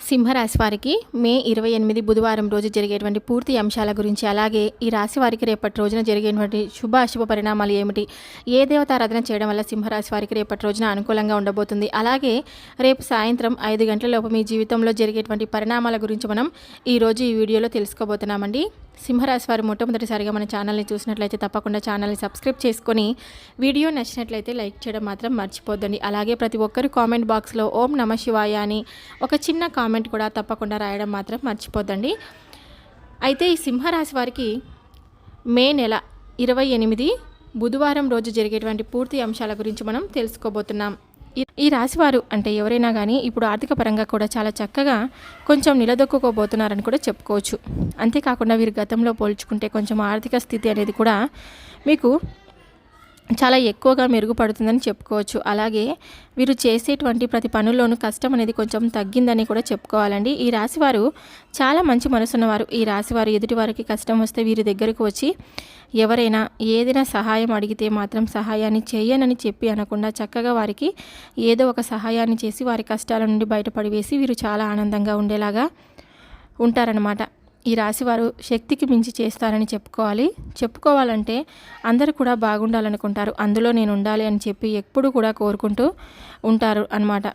సింహరాశి వారికి మే 28 బుధవారం రోజు జరిగేటువంటి పూర్తి అంశాల గురించి, అలాగే ఈ రాశి వారికి రేపటి రోజున జరిగేటువంటి శుభ అశుభ పరిణామాలు ఏమిటి, ఏ దేవతారాధన చేయడం వల్ల సింహరాశి వారికి రేపటి రోజున అనుకూలంగా ఉండబోతుంది, అలాగే రేపు సాయంత్రం 5 గంటల లోపు మీ జీవితంలో జరిగేటువంటి పరిణామాల గురించి మనం ఈరోజు ఈ వీడియోలో తెలుసుకోబోతున్నామండి. సింహరాశి వారు మొట్టమొదటిసారిగా మన ఛానల్ని చూసినట్లయితే తప్పకుండా ఛానల్ని సబ్స్క్రైబ్ చేసుకొని వీడియో నచ్చినట్లయితే లైక్ చేయడం మాత్రం మర్చిపోద్దండి. అలాగే ప్రతి ఒక్కరు కామెంట్ బాక్స్లో ఓం నమ శివాయ అని ఒక చిన్న కామెంట్ కూడా తప్పకుండా రాయడం మాత్రం మర్చిపోద్దండి. అయితే ఈ సింహరాశి వారికి మే నెల 28 బుధవారం రోజు జరిగేటువంటి పూర్తి అంశాల గురించి మనం తెలుసుకోబోతున్నాం. ఈ రాశివారు అంటే ఎవరైనా కానీ ఇప్పుడు ఆర్థిక పరంగా కూడా చాలా చక్కగా కొంచెం నిలదొక్కుకోబోతున్నారని కూడా చెప్పుకోవచ్చు. అంతేకాకుండా వీరు గతంలో పోల్చుకుంటే కొంచెం ఆర్థిక స్థితి అనేది కూడా మీకు చాలా ఎక్కువగా మెరుగుపడుతుందని చెప్పుకోవచ్చు. అలాగే వీరు చేసేటువంటి ప్రతి పనుల్లోనూ కష్టం అనేది కొంచెం తగ్గిందని కూడా చెప్పుకోవాలండి. ఈ రాశివారు చాలా మంచి మనసున్నవారు. ఈ రాశివారు ఎదుటి వారికి కష్టం వస్తే వీరి దగ్గరకు వచ్చి ఎవరైనా ఏదైనా సహాయం అడిగితే మాత్రం సహాయాన్ని చేయనని చెప్పి అనకుండా చక్కగా వారికి ఏదో ఒక సహాయాన్ని చేసి వారి కష్టాల నుండి బయటపడి వేసి వీరు చాలా ఆనందంగా ఉండేలాగా ఉంటారనమాట. ఈ రాశివారు శక్తికి మించి చేస్తారని చెప్పుకోవాలంటే అందరూ కూడా బాగుండాలనుకుంటారు. అందులో నేను ఉండాలి అని చెప్పి ఎప్పుడు కూడా కోరుకుంటూ ఉంటారు అన్నమాట.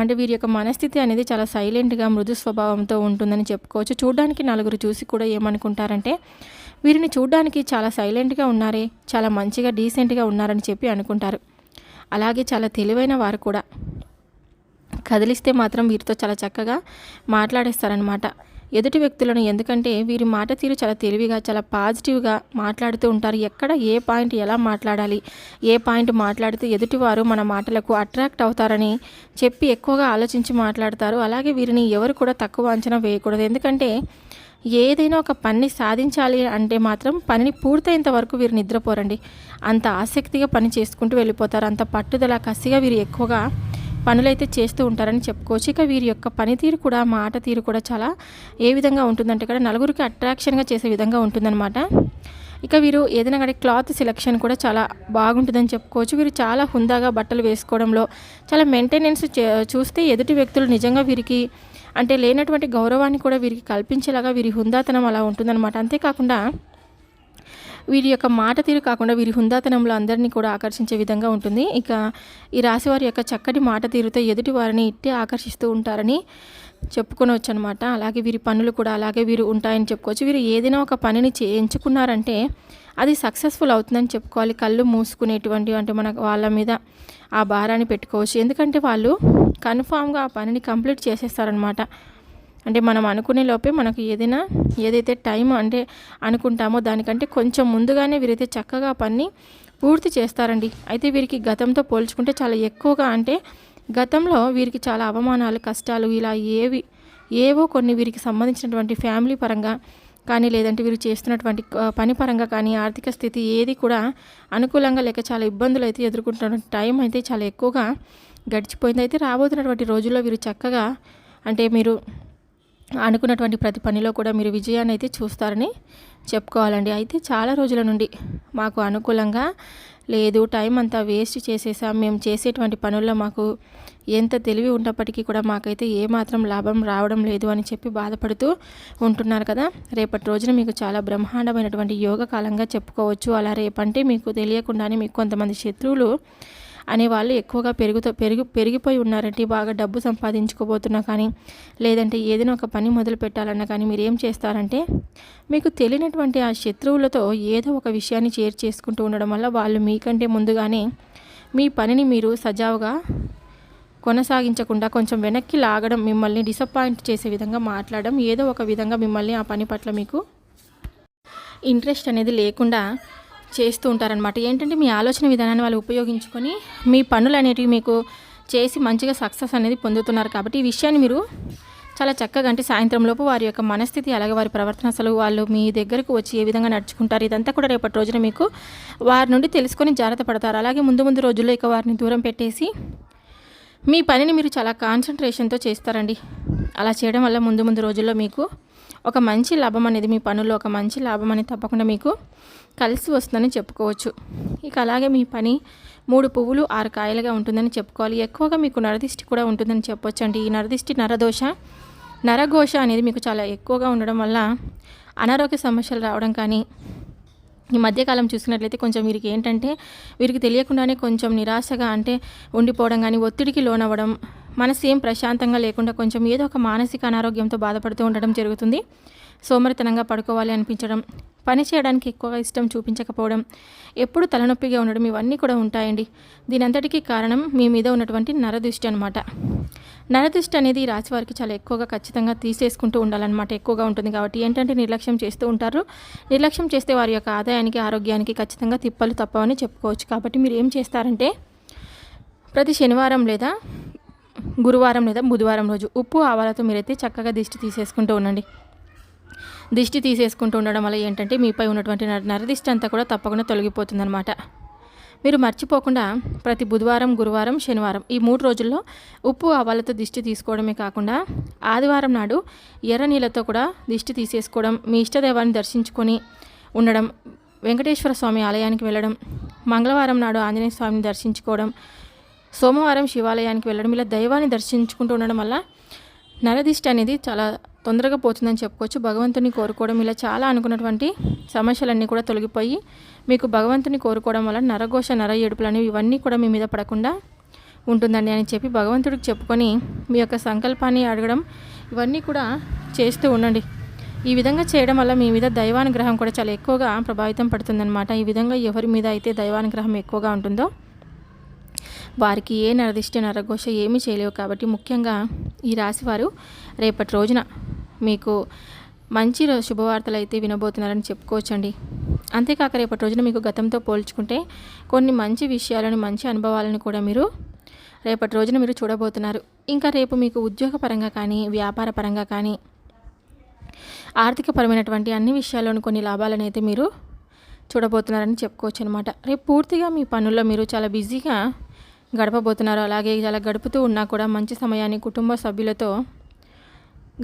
అంటే వీరి యొక్క మనస్థితి అనేది చాలా సైలెంట్గా మృదు స్వభావంతో ఉంటుందని చెప్పుకోవచ్చు. చూడడానికి నలుగురు చూసి కూడా ఏమనుకుంటారంటే వీరిని చూడడానికి చాలా సైలెంట్గా ఉన్నారే, చాలా మంచిగా డీసెంట్గా ఉన్నారని చెప్పి అనుకుంటారు. అలాగే చాలా తెలివైన వారు కూడా. కదిలిస్తే మాత్రం వీరితో చాలా చక్కగా మాట్లాడేస్తారనమాట ఎదుటి వ్యక్తులను. ఎందుకంటే వీరి మాట తీరు చాలా తెలివిగా చాలా పాజిటివ్గా మాట్లాడుతూ ఉంటారు. ఎక్కడ ఏ పాయింట్ ఎలా మాట్లాడాలి, ఏ పాయింట్ మాట్లాడితే ఎదుటివారు మన మాటలకు అట్రాక్ట్ అవుతారని చెప్పి ఎక్కువగా ఆలోచించి మాట్లాడతారు. అలాగే వీరిని ఎవరు కూడా తక్కువ అంచనా వేయకూడదు. ఎందుకంటే ఏదైనా ఒక పని సాధించాలి అంటే మాత్రం పనిని పూర్తయ్యేంత వరకు వీరు నిద్రపోరండి. అంత ఆసక్తిగా పని చేసుకుంటూ వెళ్ళిపోతారు. అంత పట్టుదల కసిగా వీరు ఎక్కువగా పనులైతే చేస్తూ ఉంటారని చెప్పుకోవచ్చు. ఇక వీరి యొక్క పనితీరు కూడా మాట తీరు కూడా చాలా ఏ విధంగా ఉంటుందంటే ఇక్కడ నలుగురికి అట్రాక్షన్గా చేసే విధంగా ఉంటుందన్నమాట. ఇక వీరు ఏదైనా కానీ క్లాత్ సెలెక్షన్ కూడా చాలా బాగుంటుందని చెప్పుకోవచ్చు. వీరు చాలా హుందాగా బట్టలు వేసుకోవడంలో చాలా మెయింటెనెన్స్ చూస్తే ఎదుటి వ్యక్తులు నిజంగా వీరికి అంటే లేనటువంటి గౌరవాన్ని కూడా వీరికి కల్పించేలాగా వీరి హుందాతనం అలా ఉంటుందన్నమాట. అంతేకాకుండా వీరి యొక్క మాట తీరు కాకుండా వీరి హుందాతనంలో అందరినీ కూడా ఆకర్షించే విధంగా ఉంటుంది. ఇక ఈ రాశివారి యొక్క చక్కటి మాట తీరుతో ఎదుటి వారిని ఇట్టే ఆకర్షిస్తూ ఉంటారని చెప్పుకోవచ్చు అనమాట. అలాగే వీరి పనులు కూడా అలాగే వీరు ఉంటాయని చెప్పుకోవచ్చు. వీరు ఏదైనా ఒక పనిని ఎంచుకున్నారంటే అది సక్సెస్ఫుల్ అవుతుందని చెప్పుకోవాలి. కళ్ళు మూసుకునేటువంటి అంటే మన వాళ్ళ మీద ఆ భారాన్ని పెట్టుకోవచ్చు. ఎందుకంటే వాళ్ళు కన్ఫామ్గా ఆ పనిని కంప్లీట్ చేసేస్తారనమాట. అంటే మనం అనుకునే లోపే మనకు ఏదైతే టైం అంటే అనుకుంటామో దానికంటే కొంచెం ముందుగానే వీరైతే చక్కగా పని పూర్తి చేస్తారండి. అయితే వీరికి గతంతో పోల్చుకుంటే చాలా ఎక్కువగా అంటే గతంలో వీరికి చాలా అవమానాలు కష్టాలు ఇలా ఏవో కొన్ని వీరికి సంబంధించినటువంటి ఫ్యామిలీ పరంగా కానీ లేదంటే వీరు చేస్తున్నటువంటి పని పరంగా కానీ ఆర్థిక స్థితి ఏది కూడా అనుకూలంగా లేక చాలా ఇబ్బందులు అయితే ఎదుర్కొంటున్న టైం అయితే చాలా ఎక్కువగా గడిచిపోయింది. అయితే రాబోతున్నటువంటి రోజుల్లో వీరు చక్కగా అంటే మీరు అనుకున్నటువంటి ప్రతి పనిలో కూడా మీరు విజయాన్ని అయితే చూస్తారని చెప్పుకోవాలండి. అయితే చాలా రోజుల నుండి మాకు అనుకూలంగా లేదు, టైం అంతా వేస్ట్ చేసేసాం, మేము చేసేటువంటి పనుల్లో మాకు ఎంత తెలివి ఉన్నప్పటికీ కూడా మాకైతే ఏమాత్రం లాభం రావడం లేదు అని చెప్పి బాధపడుతూ ఉంటున్నారు కదా. రేపటి రోజున మీకు చాలా బ్రహ్మాండమైనటువంటి యోగ కాలంగా చెప్పుకోవచ్చు. అలా రేపంటే మీకు తెలియకుండానే మీకు కొంతమంది శత్రువులు అనేవాళ్ళు ఎక్కువగా పెరిగిపోయి ఉన్నారంటే బాగా డబ్బు సంపాదించుకోబోతున్నా కానీ లేదంటే ఏదైనా ఒక పని మొదలు పెట్టాలన్నా కానీ మీరు ఏం చేస్తారంటే మీకు తెలియనటువంటి ఆ శత్రువులతో ఏదో ఒక విషయాన్ని షేర్ చేసుకుంటూ ఉండడం వల్ల వాళ్ళు మీకంటే ముందుగానే మీ పనిని మీరు సజావుగా కొనసాగించకుండా కొంచెం వెనక్కి లాగడం, మిమ్మల్ని డిసప్పాయింట్ చేసే విధంగా మాట్లాడడం, ఏదో ఒక విధంగా మిమ్మల్ని ఆ పని పట్ల మీకు ఇంట్రెస్ట్ అనేది లేకుండా చేస్తూ ఉంటారనమాట. ఏంటంటే మీ ఆలోచన విధానాన్ని వాళ్ళు ఉపయోగించుకొని మీ పనులు అనేటివి మీకు చేసి మంచిగా సక్సెస్ అనేది పొందుతున్నారు. కాబట్టి ఈ విషయాన్ని మీరు చాలా చక్కగా అంటే సాయంత్రం లోపు వారి యొక్క మనస్థితి అలాగే వారి ప్రవర్తన అసలు వాళ్ళు మీ దగ్గరకు వచ్చి ఏ విధంగా నడుచుకుంటారు ఇదంతా కూడా రేపటి రోజున మీకు వారి నుండి తెలుసుకొని జాగ్రత్త పడతారు. అలాగే ముందు రోజుల్లో ఇక వారిని దూరం పెట్టేసి మీ పనిని మీరు చాలా కాన్సన్ట్రేషన్తో చేస్తారండి. అలా చేయడం వల్ల ముందు రోజుల్లో మీకు ఒక మంచి లాభం అనేది మీ పనుల్లో ఒక మంచి లాభం అనేది తప్పకుండా మీకు కలిసి వస్తుందని చెప్పుకోవచ్చు. ఇక అలాగే మీ పని 3 పువ్వులు 6 కాయలుగా ఉంటుందని చెప్పుకోవాలి. ఎక్కువగా మీకు నరదిష్టి కూడా ఉంటుందని చెప్పొచ్చండి. ఈ నరదిష్టి, నరదోష, నరఘోష అనేది మీకు చాలా ఎక్కువగా ఉండడం వల్ల అనారోగ్య సమస్యలు రావడం కానీ, ఈ మధ్యకాలం చూసినట్లయితే కొంచెం వీరికి ఏంటంటే వీరికి తెలియకుండానే కొంచెం నిరాశగా అంటే ఉండిపోవడం కానీ, ఒత్తిడికి లోనవ్వడం, మనసు ఏం ప్రశాంతంగా లేకుండా కొంచెం ఏదో ఒక మానసిక అనారోగ్యంతో బాధపడుతూ ఉండడం జరుగుతుంది. సోమరితనంగా పడుకోవాలి అనిపించడం, పని చేయడానికి ఎక్కువగా ఇష్టం చూపించకపోవడం, ఎప్పుడు తలనొప్పిగా ఉండడం, ఇవన్నీ కూడా ఉంటాయండి. దీనంతటికీ కారణం మీ మీద ఉన్నటువంటి నరదృష్టి అనమాట. నరదృష్టి అనేది ఈ రాశి వారికి చాలా ఎక్కువగా ఖచ్చితంగా తీసేసుకుంటూ ఉండాలన్నమాట. ఎక్కువగా ఉంటుంది కాబట్టి ఏంటంటే నిర్లక్ష్యం చేస్తూ ఉంటారు. నిర్లక్ష్యం చేస్తే వారి యొక్క ఆదాయానికి, ఆరోగ్యానికి ఖచ్చితంగా తిప్పలు తప్పవని చెప్పుకోవచ్చు. కాబట్టి మీరు ఏం చేస్తారంటే ప్రతి శనివారం లేదా గురువారం లేదా బుధవారం రోజు ఉప్పు ఆవాలతో మీరైతే చక్కగా దిష్టి తీసేసుకుంటూ ఉండండి. దిష్టి తీసేసుకుంటూ ఉండడం వల్ల ఏంటంటే మీపై ఉన్నటువంటి నరదిష్టి అంతా కూడా తప్పకుండా తొలగిపోతుందన్నమాట. మీరు మర్చిపోకుండా ప్రతి బుధవారం, గురువారం, శనివారం ఈ 3 రోజుల్లో ఉప్పు ఆవాలతో దిష్టి తీసుకోవడమే కాకుండా ఆదివారం నాడు ఎర్ర నీళ్ళతో కూడా దిష్టి తీసేసుకోవడం, మీ ఇష్టదైవాన్ని దర్శించుకొని ఉండడం, వెంకటేశ్వర స్వామి ఆలయానికి వెళ్ళడం, మంగళవారం నాడు ఆంజనేయ స్వామిని దర్శించుకోవడం, సోమవారం శివాలయానికి వెళ్ళడం, ఇలా దైవాన్ని దర్శించుకుంటూ ఉండడం వల్ల నరదిష్టి అనేది చాలా తొందరగా పోతుందని చెప్పుకోవచ్చు. భగవంతుని కోరుకోవడం, ఇలా చాలా అనుకున్నటువంటి సమస్యలన్నీ కూడా తొలగిపోయి మీకు భగవంతుని కోరుకోవడం వల్ల నరఘోష, నర ఏడుపులు అనేవి ఇవన్నీ కూడా మీ మీద పడకుండా ఉంటుందండి అని చెప్పి భగవంతుడికి చెప్పుకొని మీ యొక్క సంకల్పాన్ని అడగడం, ఇవన్నీ కూడా చేస్తూ ఉండండి. ఈ విధంగా చేయడం వల్ల మీ మీద దైవానుగ్రహం కూడా చాలా ఎక్కువగా ప్రభావితం పడుతుందన్నమాట. ఈ విధంగా ఎవరి మీద అయితే దైవానుగ్రహం ఎక్కువగా ఉంటుందో వారికి ఏ నరదిష్టి, నరఘోష ఏమీ చేయలేవు. కాబట్టి ముఖ్యంగా ఈ రాశివారు రేపటి రోజున మీకు మంచి శుభవార్తలు అయితే వినబోతున్నారని చెప్పుకోవచ్చండి. అంతేకాక రేపటి రోజున మీకు గతంతో పోల్చుకుంటే కొన్ని మంచి విషయాలను, మంచి అనుభవాలను కూడా మీరు రేపటి రోజున మీరు చూడబోతున్నారు. ఇంకా రేపు మీకు ఉద్యోగపరంగా కానీ, వ్యాపార పరంగా కానీ, ఆర్థికపరమైనటువంటి అన్ని విషయాల్లోనూ కొన్ని లాభాలను అయితే మీరు చూడబోతున్నారని చెప్పుకోవచ్చు అనమాట. రేపు పూర్తిగా మీ పనుల్లో మీరు చాలా బిజీగా గడపబోతున్నారు. అలాగే ఇలా గడుపుతూ ఉన్నా కూడా మంచి సమయాన్ని కుటుంబ సభ్యులతో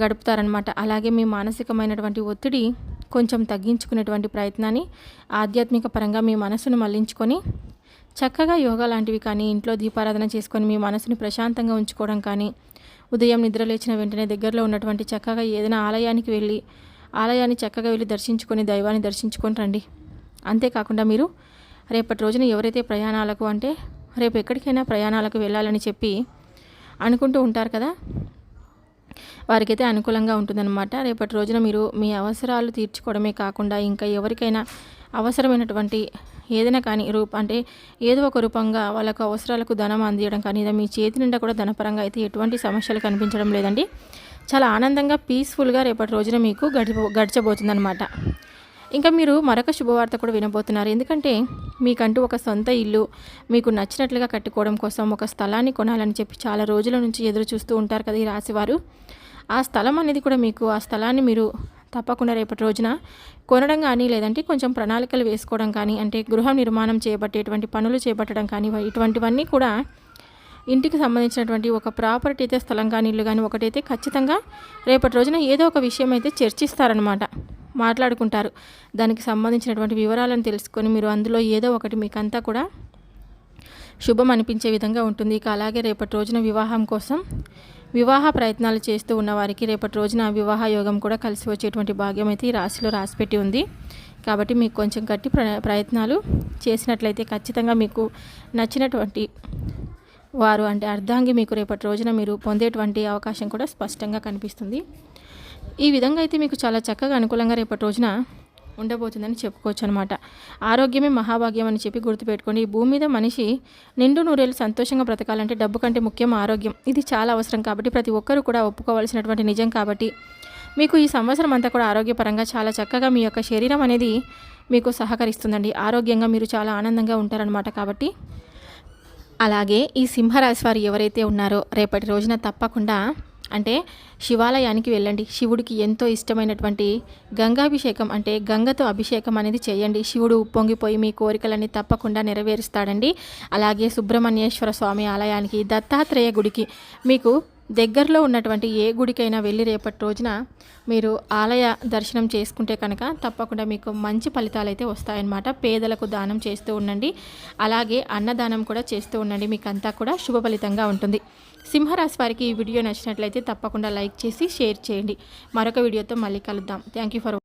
గడుపుతారనమాట. అలాగే మీ మానసికమైనటువంటి ఒత్తిడి కొంచెం తగ్గించుకునేటువంటి ప్రయత్నాన్ని ఆధ్యాత్మిక పరంగా మీ మనసును మళ్లించుకొని చక్కగా యోగా లాంటివి కానీ, ఇంట్లో దీపారాధన చేసుకొని మీ మనసుని ప్రశాంతంగా ఉంచుకోవడం కానీ, ఉదయం నిద్ర లేచిన వెంటనే దగ్గరలో ఉన్నటువంటి చక్కగా ఏదైనా ఆలయానికి వెళ్ళి ఆలయాన్ని చక్కగా వెళ్ళి దర్శించుకొని దైవాన్ని దర్శించుకొని రండి. అంతేకాకుండా మీరు రేపటి రోజున ఎవరైతే ప్రయాణాలకు అంటే రేపు ఎక్కడికైనా ప్రయాణాలకు వెళ్ళాలని చెప్పి అనుకుంటూ ఉంటారు కదా, వారికైతే అనుకూలంగా ఉంటుందన్నమాట. రేపటి రోజున మీరు మీ అవసరాలు తీర్చుకోవడమే కాకుండా ఇంకా ఎవరికైనా అవసరమైనటువంటి ఏదైనా కానీ అంటే ఏదో ఒక రూపంగా వాళ్ళకు అవసరాలకు ధనం అందించడం కానీ, లేదా మీ చేతి నిండా కూడా ధనపరంగా అయితే ఎటువంటి సమస్యలు కనిపించడం లేదండి. చాలా ఆనందంగా పీస్ఫుల్గా రేపటి రోజున మీకు గడిచబోతుందన్నమాట. ఇంకా మీరు మరొక శుభవార్త కూడా వినబోతున్నారు. ఎందుకంటే మీకంటూ ఒక సొంత ఇల్లు మీకు నచ్చినట్లుగా కట్టుకోవడం కోసం ఒక స్థలాన్ని కొనాలని చెప్పి చాలా రోజుల నుంచి ఎదురు చూస్తూ ఉంటారు కదా ఈ రాశివారు. ఆ స్థలం అనేది కూడా మీకు ఆ స్థలాన్ని మీరు తప్పకుండా రేపటి రోజున కొనడం కానీ, లేదంటే కొంచెం ప్రణాళికలు వేసుకోవడం కానీ, అంటే గృహ నిర్మాణం చేపట్టేటువంటి పనులు చేపట్టడం కానీ, ఇటువంటివన్నీ కూడా ఇంటికి సంబంధించినటువంటి ఒక ప్రాపర్టీ అయితే స్థలం కానీ, ఇల్లు కానీ ఒకటైతే ఖచ్చితంగా రేపటి రోజున ఏదో ఒక విషయం అయితే చర్చిస్తారనమాట, మాట్లాడుకుంటారు. దానికి సంబంధించినటువంటి వివరాలను తెలుసుకొని మీరు అందులో ఏదో ఒకటి మీకంతా కూడా శుభం అనిపించే విధంగా ఉంటుంది. ఇక అలాగే రేపటి రోజున వివాహం కోసం వివాహ ప్రయత్నాలు చేస్తూ ఉన్నవారికి రేపటి రోజున వివాహ యోగం కూడా కలిసి వచ్చేటువంటి భాగ్యం అయితే ఈ రాశిలో రాసిపెట్టి ఉంది. కాబట్టి మీకు కొంచెం గట్టి ప్రయత్నాలు చేసినట్లయితే ఖచ్చితంగా మీకు నచ్చినటువంటి వారు అంటే అర్ధాంగి మీకు రేపటి రోజున మీరు పొందేటువంటి అవకాశం కూడా స్పష్టంగా కనిపిస్తుంది. ఈ విధంగా అయితే మీకు చాలా చక్కగా అనుకూలంగా రేపటి రోజున ఉండబోతుందని చెప్పుకోవచ్చు అనమాట. ఆరోగ్యమే మహాభాగ్యం అని చెప్పి గుర్తుపెట్టుకోండి. ఈ భూమి మీద మనిషి నిండు నూరేళ్ళు సంతోషంగా బ్రతకాలంటే డబ్బు కంటే ముఖ్యం ఆరోగ్యం. ఇది చాలా అవసరం కాబట్టి ప్రతి ఒక్కరూ కూడా ఒప్పుకోవాల్సినటువంటి నిజం. కాబట్టి మీకు ఈ సంవత్సరం అంతా కూడా ఆరోగ్యపరంగా చాలా చక్కగా మీ యొక్క శరీరం అనేది మీకు సహకరిస్తుందండి. ఆరోగ్యంగా మీరు చాలా ఆనందంగా ఉంటారనమాట. కాబట్టి అలాగే ఈ సింహరాశి వారు ఎవరైతే ఉన్నారో రేపటి రోజున తప్పకుండా అంటే శివాలయానికి వెళ్ళండి. శివుడికి ఎంతో ఇష్టమైనటువంటి గంగాభిషేకం అంటే గంగతో అభిషేకం అనేది చేయండి. శివుడు ఉప్పొంగిపోయి మీ కోరికలన్నీ తప్పకుండా నెరవేరుస్తాడండి. అలాగే సుబ్రహ్మణ్యేశ్వర స్వామి ఆలయానికి, దత్తాత్రేయ గుడికి మీకు దగ్గరలో ఉన్నటువంటి ఏ గుడికైనా వెళ్ళి రేపటి రోజున మీరు ఆలయ దర్శనం చేసుకుంటే కనుక తప్పకుండా మీకు మంచి ఫలితాలు అయితే వస్తాయన్నమాట. పేదలకు దానం చేస్తూ ఉండండి, అలాగే అన్నదానం కూడా చేస్తూ ఉండండి, మీకు అంతా కూడా శుభ ఫలితంగా ఉంటుంది. సింహరాశి వారికి ఈ వీడియో నచ్చినట్లయితే తప్పకుండా లైక్ చేసి షేర్ చేయండి. మరొక వీడియోతో మళ్ళీ కలుద్దాం. Thank you for